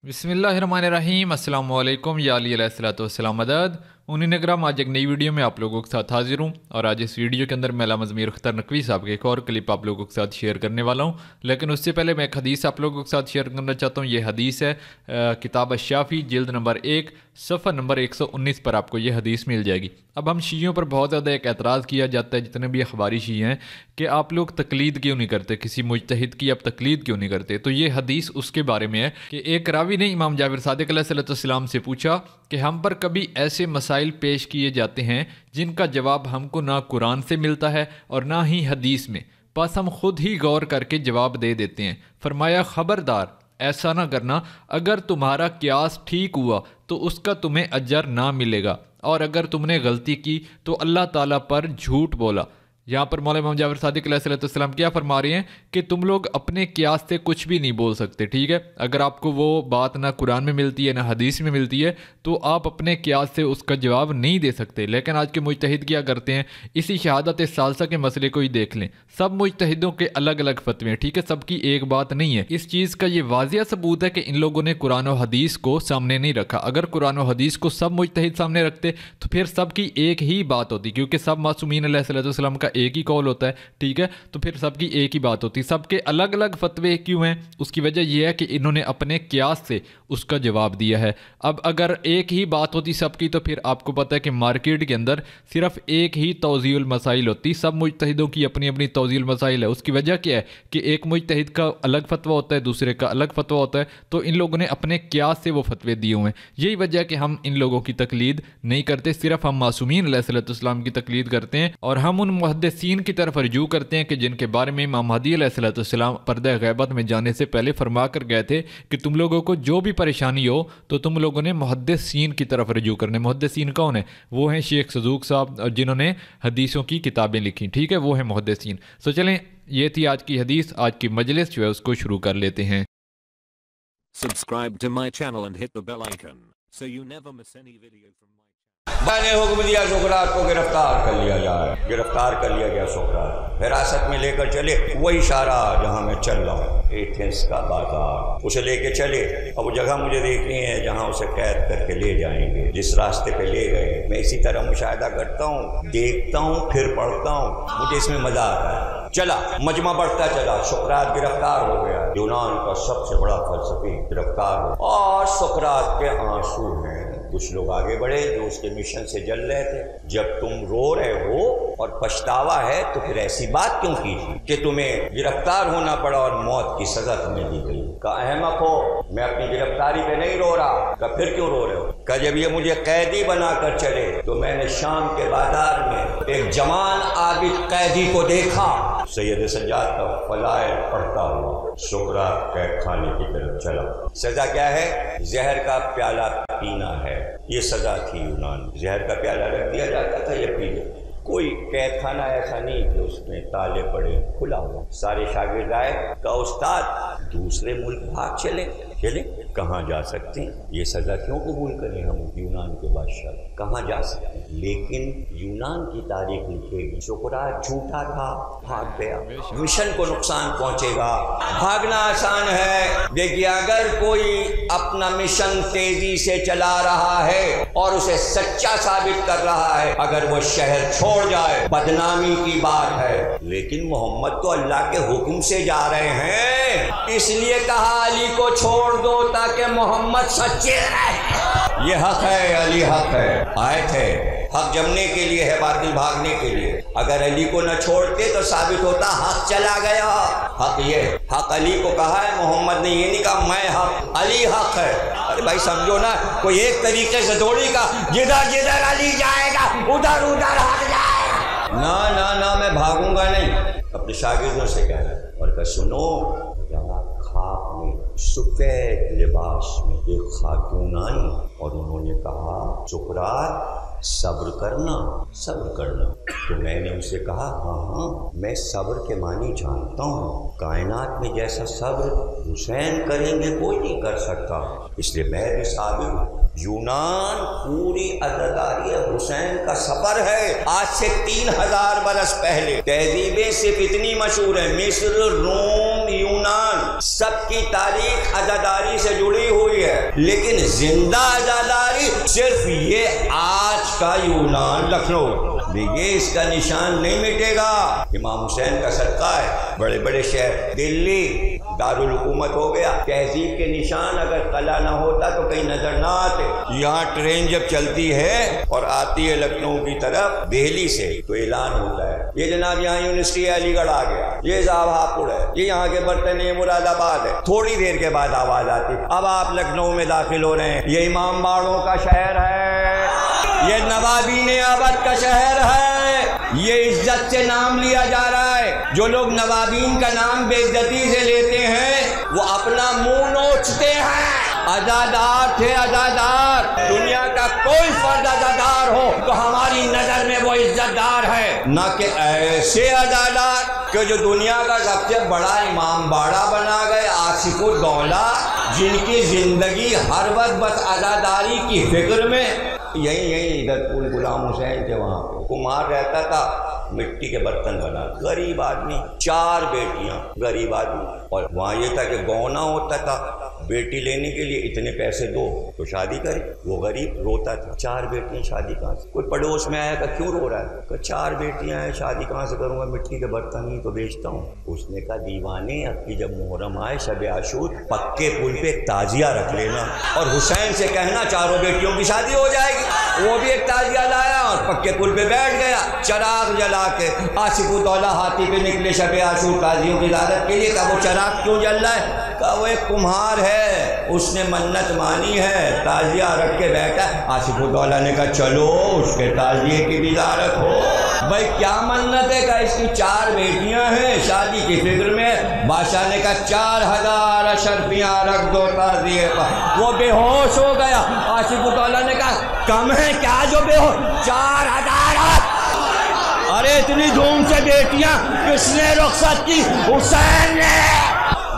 बिस्मिल्लाहिर्रहमानिर्रहीम। अस्सलाम वालेकुम या अली अलैहिस्सलाम मदद। उन्हीं नगराम आज एक नई वीडियो में आप लोगों के साथ हाजिर हूँ और आज इस वीडियो के अंदर मैं अल्लामा ज़मीर अख्तर नकवी साहब के एक और क्लिप आप लोगों के साथ शेयर करने वाला हूँ। लेकिन उससे पहले मैं एक हदीस आप लोगों के साथ शेयर करना चाहता हूँ। ये हदीस है किताब अश-शाफ़ी जिल्द नंबर 1 सफ़ा नंबर 119 पर आपको ये हदीस मिल जाएगी। अब हम शीयों पर बहुत ज़्यादा एक एतराज़ किया जाता है, जितने भी अखबारी शी हैं, कि आप लोग तकलीद क्यों नहीं करते, किसी मुज्तहिद की आप तकलीद क्यों नहीं करते। तो ये हदीस उसके बारे में है कि एक रावी ने इमाम जाबिर सादिक अलैहिस्सलाम से पूछा कि हम पर कभी ऐसे मसाइल पेश किए जाते हैं जिनका जवाब हमको ना कुरान से मिलता है और ना ही हदीस में, बस हम खुद ही गौर करके जवाब दे देते हैं। फरमाया, खबरदार ऐसा ना करना, अगर तुम्हारा क्यास ठीक हुआ तो उसका तुम्हें अजर ना मिलेगा, और अगर तुमने गलती की तो अल्लाह ताला पर झूठ बोला। यहाँ पर मौलाना इमाम जाबिर सादिक अलैहिस्सलाम क्या फरमा रहे हैं कि तुम लोग अपने क्यास से कुछ भी नहीं बोल सकते, ठीक है। अगर आपको वो बात ना कुरान में मिलती है ना हदीस में मिलती है तो आप अपने क्यास से उसका जवाब नहीं दे सकते। लेकिन आज के मुज्तहिद क्या करते हैं, इसी शहादत सालसा के मसले को ही देख लें, सब मुज्तहिदों के अलग अलग फतवे हैं, ठीक है, सबकी एक बात नहीं है। इस चीज़ का ये वाज़िया सबूत है कि इन लोगों ने कुरान और हदीस को सामने नहीं रखा। अगर कुरान और हदीस को सब मुज्तहिद सामने रखते तो फिर सबकी एक ही बात होती, क्योंकि सब मासूमीन अलैहिस्सलाम का एक ही कौल होता है, ठीक है। तो फिर सबकी एक ही बात होती। सबके अलग अलग फतवे क्यों हैं? उसकी वजह यह है कि इन्होंने अपने क्यास से उसका जवाब दिया है। अब अगर एक ही बात होती सबकी तो फिर आपको पता है कि मार्केट के अंदर सिर्फ एक ही तौज़ीउल मसाइल होती, सब मुज्तहिदों की अपनी अपनी तौज़ीउल मसाइल है। उसकी वजह क्या है कि एक मुज्तहिद का अलग फतवा होता है, दूसरे का अलग फतवा होता है, तो इन लोगों ने अपने क्यास से वो फतवे दिए हुए हैं। यही वजह है कि हम इन लोगों की तकलीद नहीं करते, सिर्फ हम मासूमीन अलैहिस्सलाम की तकलीद करते हैं और हम उन मुहद्दिसीन की तरफ रजू करते हैं कि जिनके बारे में इमाम महदी अलैहिस्सलाम पर्दा गैबत में जाने से पहले फरमा कर गए थे कि तुम लोगों को जो भी परेशानी हो तो तुम लोगों ने मुहद्दिसीन की तरफ रजू करने। मुहद्दिसीन कौन है? वो हैं शेख सजूक साहब, जिन्होंने हदीसों की किताबें लिखी, ठीक है, वो है मुहद्दिसीन। तो चलें, ये थी आज की हदीस। आज की मजलिस जो है उसको शुरू कर लेते हैं। Subscribe to my channel and hit the bell icon so you never miss any video from my मैंने हुक्म दिया सुकरात को गिरफ्तार कर लिया जाए। गिरफ्तार कर लिया गया सुकरात, हिरासत में लेकर चले वही इशारा जहाँ मैं चल रहा हूँ, एथेंस का बाजार, उसे लेके चले। अब वो जगह मुझे देखनी है जहाँ उसे कैद करके ले जाएंगे। जिस रास्ते पे ले गए मैं इसी तरह मुशाहिदा करता हूँ, देखता हूँ, फिर पढ़ता हूँ, मुझे इसमें मजा आता है। चला मजमा बढ़ता चला, सुकरात गिरफ्तार हो गया। यूनान का सबसे बड़ा फलसफी गिरफ्तार हो और सुकरात के आंसू हैं। कुछ लोग आगे बढ़े जो उसके मिशन से जल रहे थे। जब तुम रो रहे हो और पछतावा है तो फिर ऐसी बात क्यों की कि तुम्हें गिरफ्तार होना पड़ा और मौत की सजा तुम्हें दी गई? का अहमक हो, मैं अपनी गिरफ्तारी पे नहीं रो रहा। का फिर क्यों रो रहे हो? का जब ये मुझे कैदी बनाकर चले तो मैंने शाम के बाजार में एक जवान आबिद कैदी को देखा, सैयद सज्जाद का फलाए पढ़ता हुआ सुकरात कैद खाने की तरफ चला। सजा क्या है? जहर का प्याला पीना है। ये सजा थी यूनान। जहर का प्याला रख दिया जाता था, ये पी ले। कोई कैद खाना ऐसा नहीं कि उसमें ताले पड़े, खुला हुआ। सारे शागिर्द आए, का उस्ताद दूसरे मुल्क भाग चले। कहाँ जा सकते हैं? ये सज़ा क्यों कबूल करें हम यूनान के बादशाह? कहाँ जा सकते हैं? लेकिन यूनान की तारीख लिखेगी सुकरात झूठा था, भाग गया, मिशन को नुकसान पहुँचेगा। भागना आसान है। देखिए, अगर कोई अपना मिशन तेजी से चला रहा है और उसे सच्चा साबित कर रहा है, अगर वो शहर छोड़ जाए बदनामी की बात है। लेकिन मोहम्मद तो अल्लाह के हुक्म से जा रहे हैं, इसलिए कहा अली को छोड़ दो ताकि मोहम्मद सच्चे रहे। ये हक है, अली हक है। आए थे हक जमने के लिए है, बातिल भागने के लिए। अगर अली को न छोड़ते तो साबित होता हक चला गया। हक ये हक अली को कहा है, मोहम्मद ने ये नहीं कहा मैं हक, अली हक है। अरे भाई समझो ना, कोई एक तरीके से दौड़ी का जिधर जिधर अली जाएगा उधर उधर हक जाएगा। ना ना ना, मैं भागूंगा नहीं। अपने शागिर्दों से कह रहा है और कहा सुनो, खाक में सफेद लिबास में एक खातून आई और उन्होंने कहा सुकरात सब्र करना, सब्र करना। तो मैंने उनसे कहा हाँ, मैं सब्र के मानी जानता हूँ। कायनात में जैसा सब्र हुसैन करेंगे कोई नहीं कर सकता, इसलिए मैं भी साबिर हूँ। यूनान पूरी अदादारी हुसैन का सफर है। आज से 3000 बरस पहले तहजीबें सिर्फ इतनी मशहूर है, मिस्र, रोम, यूनान, सबकी तारीख अदादारी से जुड़ी हुई है। لیکن زندہ آزاداری صرف یہ آج کا یونان لکھنؤ، دیکھیے اس کا نشان نہیں مٹے گا۔ امام حسین کا صدقہ ہے، بڑے بڑے شہر، دلی دارالحکومت ہو گیا، تہذیب کے نشان اگر قلعہ نہ ہوتا تو کہیں نظر نہ آتے۔ یہاں ٹرین جب چلتی ہے اور آتی ہے لکھنؤ کی طرف دہلی سے تو اعلان ہوتا ہے یہ جناب یہاں یونیورسٹی علی گڑھ آ گیا، یہ صاحب ہاپوڑ ہے، یہ یہاں کے برتن ہے، مراد آباد ہے۔ تھوڑی دیر کے بعد آواز آتی اب آپ لکھنؤ میں داخل ہو رہے ہیں، یہ امام باڑوں کا شہر ہے، یہ نوابین آباد کا شہر ہے، یہ عزت سے نام لیا جا رہا ہے۔ جو لوگ نوابین کا نام بے عزتی سے لیتے ہیں وہ اپنا منہ نوچتے ہیں۔ عزادار تھے، عزادار، دنیا کا کوئی فرد عزادار ہو تو ہماری نظر میں وہ عزت دار ہے، نہ کہ ایسے عزادار کہ جو دنیا کا سب سے بڑا امام باڑہ بنا گئے، آصف الدولہ، جن کی زندگی ہر وقت بس عزاداری کی فکر میں۔ یہی ادھر پول غلام حسین کے وہاں پہ کمہار رہتا تھا، مٹی کے برتن بنا، غریب آدمی، 4 بیٹیاں، غریب آدمی، اور وہاں یہ تھا کہ گونا ہوتا تھا، بیٹی لینے کے لیے اتنے پیسے دو تو شادی کرے، وہ غریب روتا تھا 4 بیٹیاں شادی کہاں سے؟ کوئی پڑوس میں آیا کہ کیوں رو رہا ہے؟ کہ 4 بیٹیاں ہیں، شادی کہاں سے کروں گا، مٹی کے برتن ہی تو بیچتا ہوں۔ اس نے کہا دیوانے، اب کی جب محرم آئے شب عاشور، پکے پل پہ ایک تعزیہ رکھ لینا اور حسین سے کہنا 4 بیٹیوں کی شادی ہو جائے گی۔ وہ بھی ایک تعزیہ لایا اور پکے پل پہ بیٹھ گیا، چراغ جلا کے۔ آصف الدولہ ہاتھی پہ نکلے شب عاشور تعزیوں کی زیارت کے لیے، کہا وہ چراغ کیوں جل رہا ہے؟ کہا وہ ایک کمہار ہے، اس نے منت مانی ہے، تعزیہ رکھ کے بیٹھا۔ آصف الدولہ نے کہا چلو اس کے تعزیے کی بھی زیارت ہو۔ بھائی کیا منت ہے؟ کہا اس کی 4 بیٹیاں ہیں، شادی کی فکر میں۔ بادشاہ نے کہا 4000 اشرفیاں رکھ دو تعزیے پر۔ وہ بے ہوش ہو گیا۔ آصف الدولہ نے کہا کم ہے کیا جو بے ہوش؟ 4000! ارے اتنی دھوم سے بیٹیاں کس نے رخصت کی؟ حسین نے۔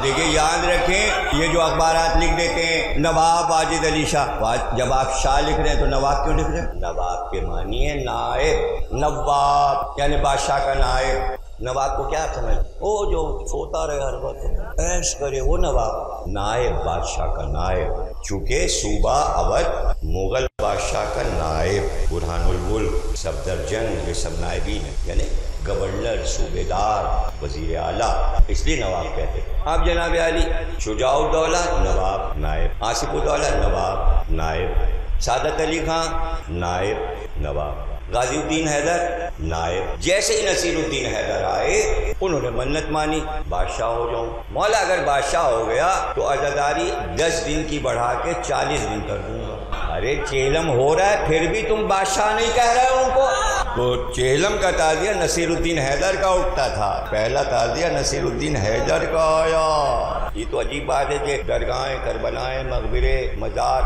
دیکھیے یاد رکھیں، یہ جو اخبارات لکھ دیتے ہیں نواب واجد علی شاہ، جب آپ شاہ لکھ رہے ہیں تو نواب کیوں لکھ رہے ہیں؟ نواب کے معنی ہے نائب، نواب یعنی بادشاہ کا نائب۔ نواب کو کیا سمجھ؟ وہ جو سوتا رہے ہر وقت عیش کرے وہ نواب، نائب بادشاہ کا نائب۔ چونکہ صوبہ اودھ مغل بادشاہ کا نائب، برہان الملک، صفدر جنگ، یہ سب نائبین ہیں، یعنی گورنر، صوبے دار، وزیر اعلیٰ، اس لیے نواب کہتے ہیں۔ آپ جناب علی، شجاع الدولہ نواب نائب، آصف الدولہ نواب نائب، سعادت علی خان نائب نواب، غازی الدین حیدر نائب۔ جیسے ہی نصیر الدین حیدر آئے انہوں نے منت مانی بادشاہ ہو جاؤں۔ مولا اگر بادشاہ ہو گیا تو عزاداری 10 دن کی بڑھا کے 40 دن کر دوں گا۔ ارے چیلم ہو رہا ہے پھر بھی تم بادشاہ نہیں کہہ رہے ان کو؟ تو چیلم کا تعزیہ نصیر الدین حیدر کا اٹھتا تھا، پہلا تعزیہ نصیر الدین حیدر کا آیا۔ یہ تو عجیب بات ہے کہ درگاہیں، کربلائیں، مقبرے، مزار،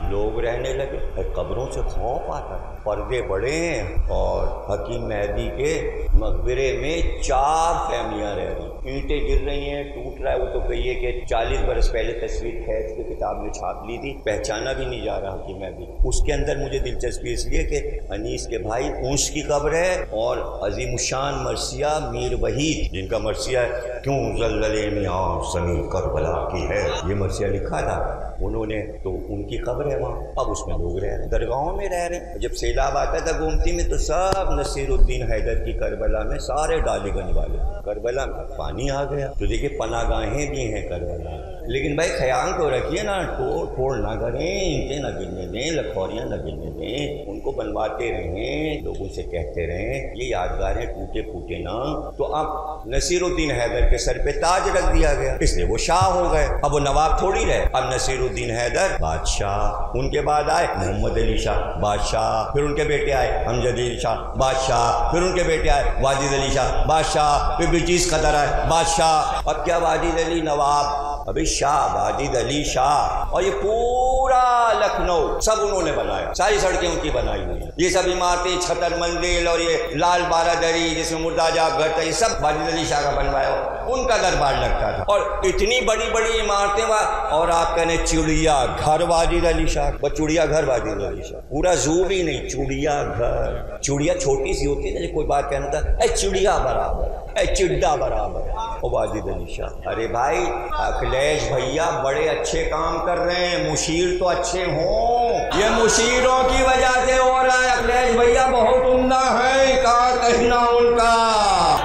لوگ رہنے لگے، قبروں سے خوف آتا، پردے بڑے ہیں۔ اور حکیم مہدی کے مقبرے میں 4 فیملیاں رہ رہی، اینٹیں گر رہی ہیں، ٹوٹ رہا ہے۔ وہ تو کہیے کہ 40 برس پہلے تصویر خیز کی کتاب میں چھاپ لی تھی، پہچانا بھی نہیں جا رہا حکیم مہدی۔ اس کے اندر مجھے دلچسپی اس لیے کہ انیس کے بھائی اونس کی قبر ہے، اور عظیم الشان مرثیہ میر وحید جن کا مرثیہ ہے کیوں زلزلے میں آگ زمین کربلا کی ہے، یہ مرثیہ لکھا تھا انہوں نے، تو ان کی قبر ہے وہاں۔ اب اس میں لوگ رہ رہے ہیں، درگاہوں میں رہ رہے ہیں۔ جب سیلاب آتا تھا گومتی میں تو سب نصیر الدین حیدر کی کربلا میں سارے ڈالی گنج والے، کربلا میں پانی آ گیا۔ تو دیکھیے پناہ گاہیں بھی ہیں کربلا، لیکن بھائی خیال تو رکھیے نا، توڑ پھوڑ نہ کریں، اینٹیں نہ گرنے دیں، لکھوریاں نہ گرنے دیں، ان کو بنواتے رہیں، لوگوں سے کہتے رہیں یہ یادگاریں ٹوٹے پھوٹے نہ۔ تو اب نصیر الدین حیدر کے سر پہ تاج رکھ دیا گیا، اس لیے وہ شاہ ہو گئے۔ اب وہ نواب تھوڑی رہے، اب نصیر الدین حیدر بادشاہ، ان کے بعد آئے محمد علی شاہ بادشاہ، پھر ان کے بیٹے آئے امجد علی شاہ بادشاہ، پھر ان کے بیٹے آئے واجد علی شاہ بادشاہ، پھر بلچیس قدر آئے بادشاہ۔ اب کیا واجد علی نواب، ابھی شاہ، واجد علی شاہ، اور یہ پورا لکھنؤ سب انہوں نے بنایا، ساری سڑکیں ان کی بنائی ہوئی ہیں، یہ سب عمارتیں، چھتر منزل اور یہ لال بارہ دری جس میں مردہ جاب گھر تھا، یہ سب واجد علی شاہ کا بنوایا ہو۔ ان کا دربار لگتا تھا، اور اتنی بڑی بڑی عمارتیں اور آپ کہنے چڑیا گھر واجد علی شاہ، وہ چڑیا گھر واجد علی شاہ، پورا زو بھی نہیں، چڑیا گھر۔ چڑیا چھوٹی سی ہوتی ہے، کوئی بات کہنا تھا اے چڑیا برابر، اے چڈا برابر، او واجد علی شاہ۔ ارے بھائی اکھلیش بھیا بڑے اچھے کام کر رہے ہیں، مشیر تو اچھے ہوں، یہ مشیروں کی وجہ سے ہو رہا ہے۔ اکھلیش بھیا بہت عمدہ ہے، کہا کہنا ان کا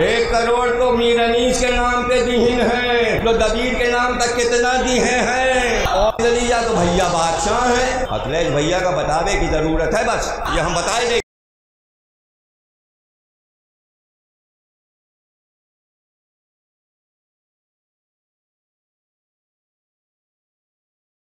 1 کروڑ تو میر انیس کے نام پہ دہن ہے، تو دبیر کے نام تک کتنا دیے ہیں، اور علی تو بھیا بادشاہ ہیں۔ اکھلیش بھیا کا بتاوے کی ضرورت ہے، بس یہ ہم بتائے دیں